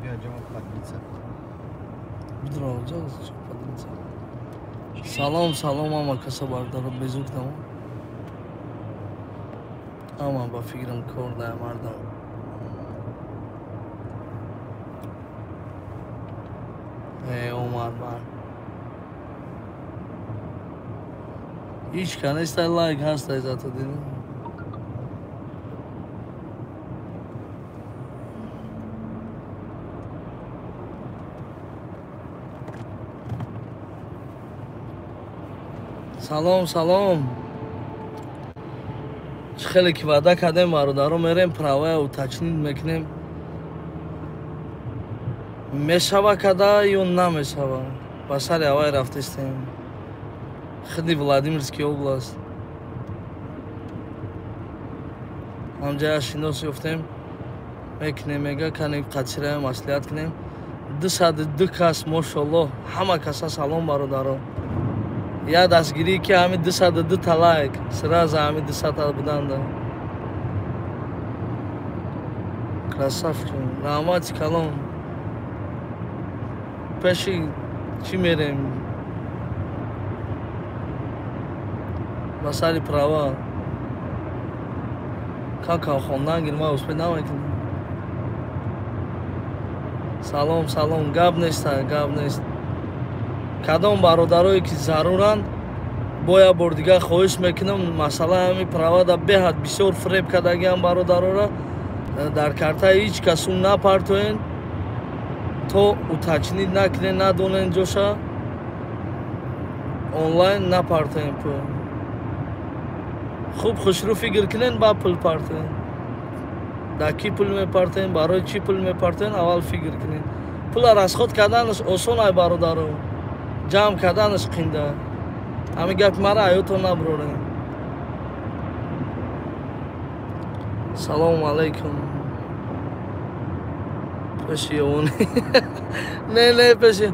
بیا جمع پادلیسا بدراجاز پادلیسا سلام سلام اما کسا باردارو بزرگ دارم اما با فکرم کرده مردم ای عمر من هیچ کنیست لایک هست ایزاتو دیدم سلام سلام خیلی که وعده کردیم برادرها میریم پراوه و تچنین میکنیم میشوه کده یا نمیشوه با سر هوای رفتستیم خیلی ولادیمیرسکی اوبلاست همجا شینوس یفتیم میکنیم میگه کنیم قدسیره مسئولیت کنیم 202 کس ماشالله همه کسا سلام برادرها یا دستگیری که همین 202 تا لایک سراز همین 200 تا بودند красавчик رحمت کلام پیشی چی میریم بساری پراوا کاکا خوندن گیر ما اس پی نمیکنیم سلام سلام گاب نیست گاب نیست کدام برادرایی که ضرورند بایا بار دیگه خواهش میکنم مثلا همین پراودا بهت بسیار فریب کردگی هم برادرها در کرته هیچ کسون نپرتوین تو او تچنید نکنین ندونین جوشا آنلاین نپرتوین خوب خوشرو فکر کنین با پل پرتوین در کی پل میپرتوین برای چی پل میپرتوین اول فکر کنین پل از خود کردنش آسان های برادرها جمع کردنش قینده همه گپ مرا ایوتو نبروره سلام علیکم پشی اونی نه پشی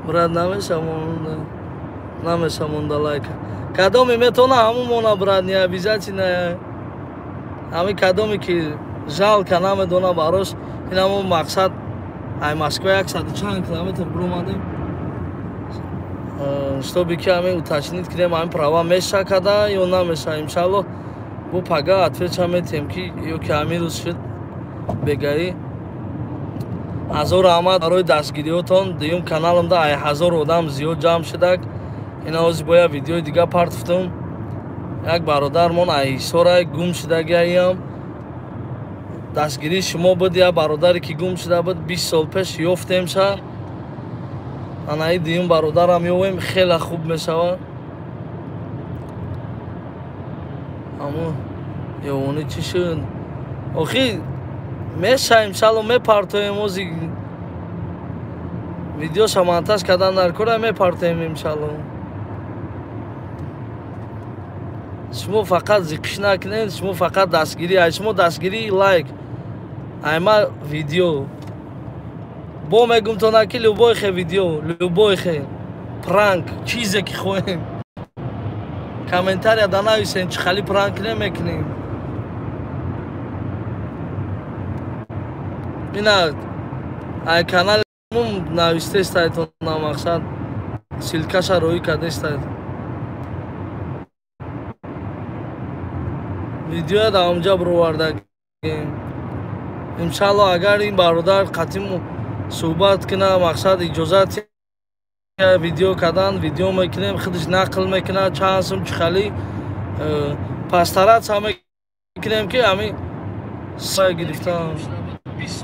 براد نمیشه مونده لایک کدامی میتونه همون براد نیا بیزاتی نه همه کدامی که جال که نمیدونه باروش این همون مقصد های مسکو 100 چند کیلومتر برو مادیم чтобы que мы уточнить крем ам права меша када ё намеша иншалло бу пага отвечаем ки ё камирус шуд бегаи азор аҳмад барои дастгириётон дуюм каналамда ай 1000 одам зиёд ҷамъ шудак ина ҳозир боя видеои дига партофтум як бародармон ай ҳисора гум шудагиам дастгирии шумо буд я бародаре ки гум шуда буд 20 сол пеш ёфтемша анаи дуюм бародарам ёвем хеле хуб мешавад аммо ёвони чӣ шуд охи мешавем шало мепартоем ози видеоша монтаж кардан дар кора мепартоем иншалло шумо фақат зиқиш накунед шумо фақат дастгирӣ ай шумо дастгирии лайк айма видео бо мегум тонаки любой хе видео любой хе пранк чизе ки хоҳем комментария да нависен чи хали пранк намекунем ина ай канал навистестаед то намақсад силкаша роҳӣ кардестаед видеоя да ҳамҷа бировардагем иншалло агар ин бародар қатъи суҳбат кина мақсад иҷозати видео кардан видео мекунем худаш нақл мекунад чанд сум чӣ хали пастаратса мекунем ки ҳамин са гирифтам